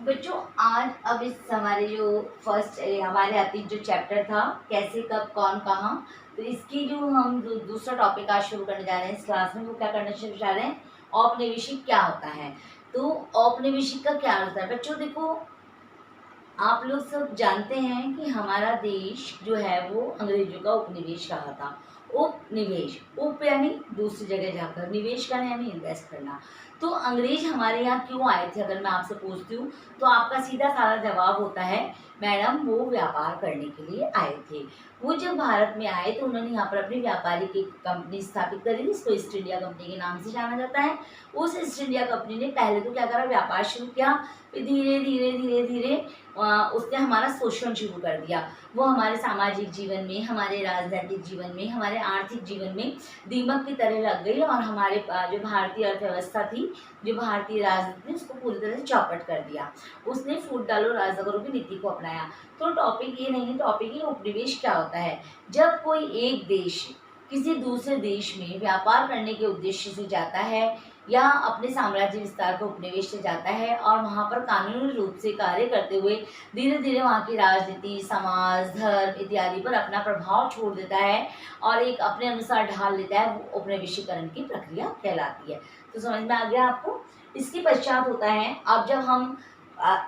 बच्चों आज अब इस हमारे जो फर्स्ट हमारे अतीत जो चैप्टर था कैसे कब कौन कहाँ, तो इसकी जो हम दूसरा टॉपिक आज शुरू करने जा रहे हैं इस क्लास में, वो क्या करना शुरू जा रहे हैं, औपनिवेशिक क्या होता है। तो औपनिवेशिक का क्या होता है बच्चों, देखो आप लोग सब जानते हैं कि हमारा देश जो है वो अंग्रेजों का उपनिवेश कहा था। उपनिवेश, उप यानी दूसरी जगह जाकर, निवेश करना यानी इन्वेस्ट करना। तो अंग्रेज हमारे यहाँ क्यों आए थे, अगर मैं आपसे पूछती हूँ तो आपका सीधा साधा जवाब होता है मैडम वो व्यापार करने के लिए आए थे। वो जब भारत में आए तो उन्होंने यहाँ पर अपनी व्यापारिक एक कंपनी स्थापित करी थी, इसको ईस्ट इंडिया कंपनी के नाम से जाना जाता है। उस ईस्ट इंडिया कंपनी ने पहले तो क्या करा, व्यापार शुरू किया, फिर धीरे धीरे धीरे धीरे उसने हमारा शोषण शुरू कर दिया। वो हमारे सामाजिक जीवन में, हमारे राजनीतिक जीवन में, हमारे आर्थिक जीवन में दीमक की तरह लग गई और हमारे जो भारतीय अर्थव्यवस्था थी, जो भारतीय राजनीति थी, उसको पूरी तरह से चौपट कर दिया। उसने फूट डालो राजा करो की नीति को अपनाया। तो टॉपिक ये नहीं है, टॉपिक ये उपनिवेश क्या होता है। जब कोई एक देश किसी दूसरे देश में व्यापार करने के उद्देश्य से जाता है या अपने साम्राज्य विस्तार को उपनिवेश से जाता है और वहाँ पर कानूनी रूप से कार्य करते हुए धीरे धीरे वहाँ की राजनीति, समाज, धर्म इत्यादि पर अपना प्रभाव छोड़ देता है और एक अपने अनुसार ढाल लेता है, वो उपनिवेशीकरण की प्रक्रिया कहलाती है। तो समझ में आ गया आपको। इसके पश्चात होता है, अब जब हम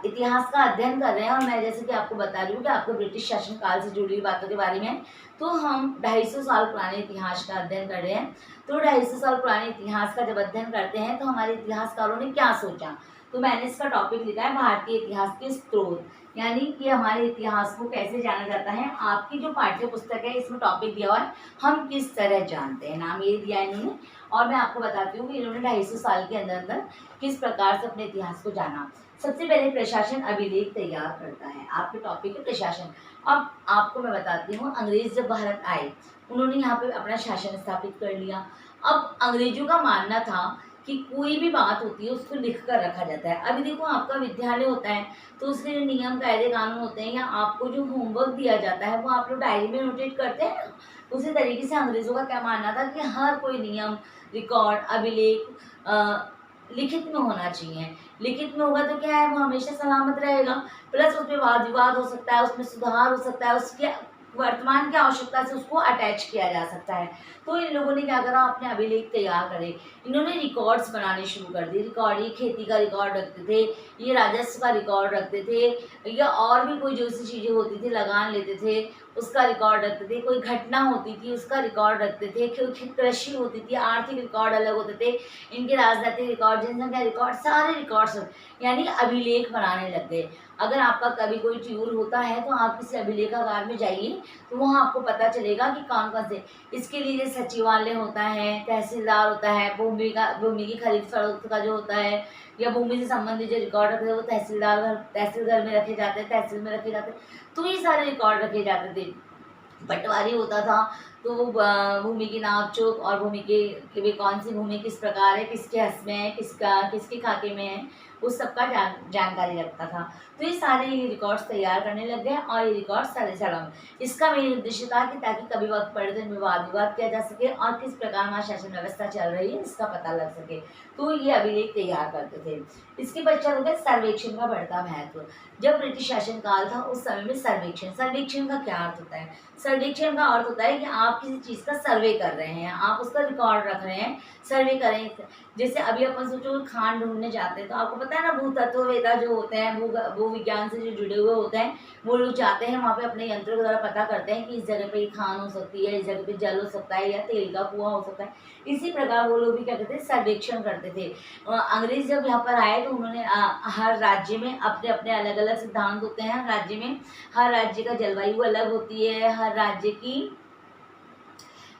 इतिहास का अध्ययन कर रहे हैं और मैं जैसे कि आपको बता रही हूँ कि आपको ब्रिटिश शासन काल से जुड़ी हुई बातों के बारे में, तो हम 250 साल पुराने इतिहास का अध्ययन कर रहे हैं। तो 250 साल पुराने इतिहास का जब अध्ययन करते हैं तो हमारे इतिहासकारों ने क्या सोचा, तो मैंने इसका टॉपिक लिखा है भारतीय इतिहास के स्रोत, यानी कि हमारे इतिहास को कैसे जाना जाता है। आपकी जो पाठ्य पुस्तक है इसमें टॉपिक दिया हुआ है हम किस तरह जानते हैं, नाम ये दिया है इन्होंने। और मैं आपको बताती हूँ कि इन्होंने 250 साल के अंदर अंदर किस प्रकार से अपने इतिहास को जाना। सबसे पहले प्रशासन अभिलेख तैयार करता है, आपके टॉपिक है प्रशासन। अब आपको मैं बताती हूँ, अंग्रेज जब भारत आए उन्होंने यहाँ पे अपना शासन स्थापित कर लिया। अब अंग्रेजों का मानना था कि कोई भी बात होती है उसको लिख कर रखा जाता है। अभी देखो आपका विद्यालय होता है तो उसके जो नियम कायदे कानून होते हैं या आपको जो होमवर्क दिया जाता है वो आप लोग डायरी में नोटेट करते हैं ना। उसी तरीके से अंग्रेजों का क्या मानना था कि हर कोई नियम, रिकॉर्ड, अभिलेख लिखित में होना चाहिए। लिखित में होगा तो क्या है, वो हमेशा सलामत रहेगा। प्लस उसमें वाद विवाद हो सकता है, उसमें सुधार हो सकता है, उसके वर्तमान की आवश्यकता से उसको अटैच किया जा सकता है। तो इन लोगों ने क्या करा, अपने अभिलेख तैयार करे। इन्होंने रिकॉर्ड्स बनाने शुरू कर दिए। रिकॉर्ड, ये खेती का रिकॉर्ड रखते थे, ये राजस्व का रिकॉर्ड रखते थे, या और भी कोई जो सी चीज़ें होती थी, लगान लेते थे उसका रिकॉर्ड रखते थे, कोई घटना होती थी उसका रिकॉर्ड रखते थे, क्योंकि कृषि होती थी, आर्थिक रिकॉर्ड अलग होते थे, इनके राजनीतिक रिकॉर्ड, जनसंख्या रिकॉर्ड, सारे रिकॉर्ड्स यानी अभिलेख बनाने लग गए। अगर आपका कभी कोई टूर होता है तो आप किसी अभिलेखागार में जाइए तो वहाँ आपको पता चलेगा कि कौन कौन से, इसके लिए सचिवालय होता है, तहसीलदार होता है, भूमि की खरीद फरोख्त का जो होता है या भूमि से संबंधित जो रिकॉर्ड रखते हैं वो तहसील घर में रखे जाते हैं, तहसील में रखे जाते हैं। तो ये सारे रिकॉर्ड रखे जाते थे। पटवारी होता था तो भूमि की नाप चोक और भूमि के कि वे कौन सी भूमि किस प्रकार है, किसके हक में है, किसके खाते में है, उस सब का जानकारी रखता था। तो ये सारे रिकॉर्ड्स तैयार करने लग गए और ये रिकॉर्ड्स सारे चला। इसका मेन उद्देश्य था कि ताकि कभी वक्त पड़े तो इनमें वाद विवाद किया जा सके और किस प्रकार वहाँ शासन व्यवस्था चल रही है इसका पता लग सके। तो ये अभिलेख तैयार करते थे। इसके पश्चात हो गया सर्वेक्षण का बढ़ता महत्व। जब ब्रिटिश शासन काल था उस समय में सर्वेक्षण का क्या अर्थ होता है। सर्वेक्षण का अर्थ होता है कि आप किसी चीज़ का सर्वे कर रहे हैं, आप उसका रिकॉर्ड रख रहे हैं, सर्वे करें। जैसे अभी अपन सोचो खान ढूंढने जाते हैं तो आपको पता है ना, भूतत्ववेत्ता जो होते हैं, भू विज्ञान से जो जुड़े हुए होते हैं, वो लोग जाते हैं वहाँ पे अपने यंत्रों के द्वारा पता करते हैं कि इस जगह पे खान हो सकती है, इस जगह पे जल हो सकता है या तेल का कुआं हो सकता है। इसी प्रकार वो लोग भी क्या करते थे, सर्वेक्षण करते थे। अंग्रेज जब यहाँ पर आए तो उन्होंने हर राज्य में अपने अपने अलग अलग सिद्धांत होते हैं। राज्य में हर राज्य का जलवायु अलग होती है, हर राज्य की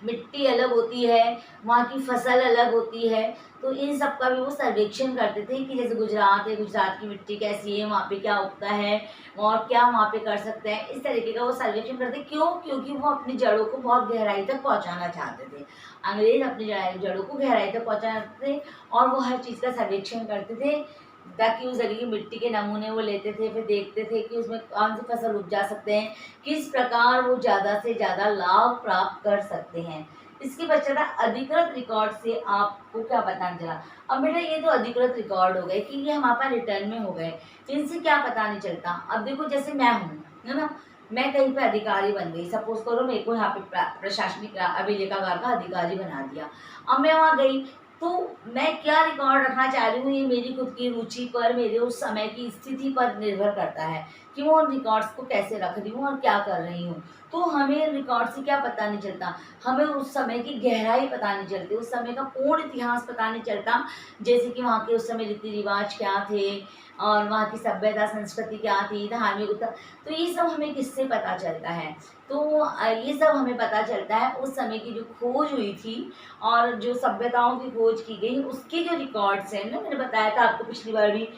मिट्टी अलग होती है, वहाँ की फसल अलग होती है। तो इन सब का भी वो सर्वेक्षण करते थे कि जैसे गुजरात है, गुजरात की मिट्टी कैसी है, वहाँ पे क्या उगता है और क्या वहाँ पे कर सकते हैं, इस तरीके का वो सर्वेक्षण करते। क्यों? क्योंकि वो अपनी जड़ों को बहुत गहराई तक पहुँचाना चाहते थे। अंग्रेज अपनी जड़ों को गहराई तक पहुँचाना चाहते थे और वो हर चीज़ का सर्वेक्षण करते थे ताकि उस जगह की मिट्टी के नमूने वो लेते थे, फिर देखते थे कि उसमें कौन सी फसल उपजा सकते हैं, किस प्रकार वो ज़्यादा से ज़्यादा लाभ प्राप्त कर सकते हैं। इसके पश्चात अधिकृत रिकॉर्ड से आपको क्या पता चला। अब बेटा ये तो अधिकृत रिकॉर्ड हो गए कि ये हमारे पास रिटर्न में हो गए, इनसे क्या पता नहीं चलता। अब देखो जैसे मैं हूँ, है ना, मैं कहीं पे अधिकारी बन गई, सपोज करो मेरे को यहाँ पे प्रशासनिक अभिलेखागार का अधिकारी बना दिया। अब मैं वहाँ गई तो मैं क्या रिकॉर्ड रखना चाह रही हूँ, ये मेरी खुद की रुचि पर, मेरे उस समय की स्थिति पर निर्भर करता है कि मैं उन रिकॉर्ड्स को कैसे रख रही हूँ और क्या कर रही हूँ। तो हमें रिकॉर्ड से क्या पता नहीं चलता, हमें उस समय की गहराई पता नहीं चलती, उस समय का पूर्ण इतिहास पता नहीं चलता, जैसे कि वहाँ के उस समय रीति रिवाज क्या थे और वहाँ की सभ्यता संस्कृति क्या थी, धार्मिक उत्सव, तो ये सब हमें किससे पता चलता है। तो ये सब हमें पता चलता है उस समय की जो खोज हुई थी और जो सभ्यताओं की खोज की गई उसके जो रिकॉर्ड्स हैं ना, मैंने बताया था आपको पिछली बार भी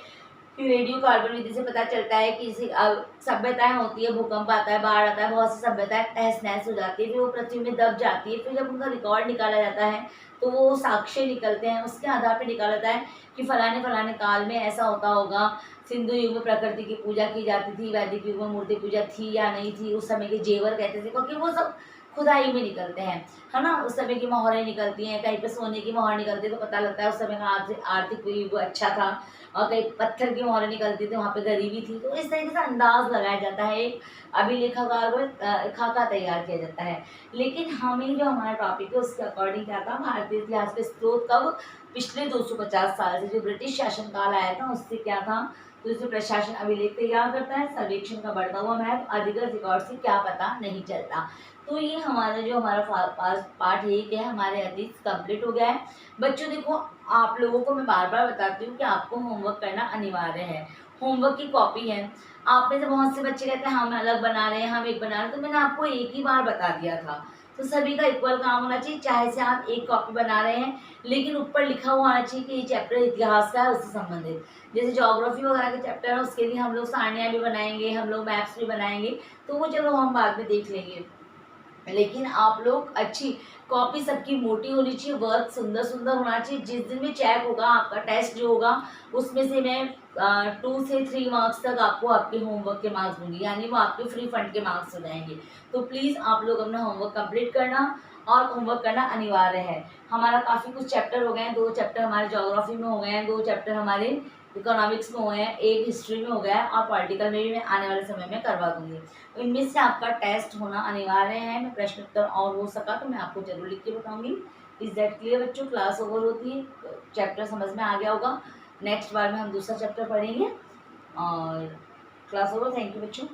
कि रेडियो कार्बन विधि से पता चलता है कि सभ्यताएं होती है, भूकंप आता है, बाढ़ आता है, बहुत सी सभ्यताएं तहस नहस हो जाती है, फिर वो पृथ्वी में दब जाती है, फिर जब उनका रिकॉर्ड निकाला जाता है तो वो साक्ष्य निकलते हैं, उसके आधार पर निकाला जाता है कि फलाने फलाने काल में ऐसा होता होगा, सिंधु युग में प्रकृति की पूजा की जाती थी, वैदिक युग में मूर्ति पूजा थी या नहीं थी, उस समय के जेवर कहते थे, क्योंकि वो सब खुदाई में निकलते हैं, है ना। उस समय की मोहरें निकलती हैं, कहीं पे सोने की मोहर निकलती है तो पता लगता है उस समय का आर्थिक युग अच्छा था, और कहीं पत्थर की मोहरें निकलती थी वहाँ पे गरीबी थी। तो इस तरीके से अंदाज लगाया जाता है, एक अभिलेखागार को खाका तैयार किया जाता है। लेकिन हमें जो हमारा टॉपिक है उसके अकॉर्डिंग क्या था, भारतीय इतिहास के स्रोत कब, पिछले 250 साल से जो ब्रिटिश शासनकाल आया था उससे क्या था, तो इसमें प्रशासन अभिलेख तैयार करता है, सर्वेक्षण का बढ़ता हुआ महत्व, अधिकृत रिकॉर्ड से क्या पता नहीं चलता। तो ये हमारा जो हमारा पार्ट है क्या है, हमारे अतीत कंप्लीट हो गया है। बच्चों देखो, आप लोगों को मैं बार बार बताती हूँ कि आपको होमवर्क करना अनिवार्य है, होमवर्क की कॉपी है। आप में से बहुत से बच्चे कहते हैं हम अलग बना रहे हैं, हम एक बना रहे हैं, तो मैंने आपको एक ही बार बता दिया था। तो सभी का इक्वल काम होना चाहिए, चाहे से आप एक कॉपी बना रहे हैं, लेकिन ऊपर लिखा हुआ आना चाहिए कि ये चैप्टर इतिहास का है, उससे संबंधित। जैसे ज्योग्राफी वगैरह के चैप्टर है उसके लिए हम लोग सारणियाँ भी बनाएंगे, हम लोग मैप्स भी बनाएंगे, तो वो चलो हम बाद में देख लेंगे। लेकिन आप लोग अच्छी कॉपी, सबकी मोटी होनी चाहिए, वर्क सुंदर सुंदर होना चाहिए। जिस दिन भी चेक होगा आपका टेस्ट जो होगा उसमें से मैं 2 से 3 मार्क्स तक आपको आपके होमवर्क के मार्क्स दूंगी, यानी वो आपके फ्री फंड के मार्क्स हो जाएंगे। तो प्लीज़ आप लोग अपना होमवर्क कंप्लीट करना, और होमवर्क करना अनिवार्य है। हमारा काफ़ी कुछ चैप्टर हो गए हैं, 2 चैप्टर हमारे ज्योग्राफी में हो गए हैं, 2 चैप्टर हमारे इकोनॉमिक्स में हो गए हैं, एक हिस्ट्री में हो गया है, और पॉलिटिकल में भी मैं आने वाले समय में करवा दूंगी। तो इनमें से आपका टेस्ट होना अनिवार्य है। मैं प्रश्न उत्तर और हो सका तो मैं आपको जरूर लिख के बताऊंगी। इज दैट क्लियर बच्चों? क्लास ओवर होती है, चैप्टर समझ में आ गया होगा। नेक्स्ट बार में हम दूसरा चैप्टर पढ़ेंगे, और क्लास ओवर। थैंक यू बच्चों।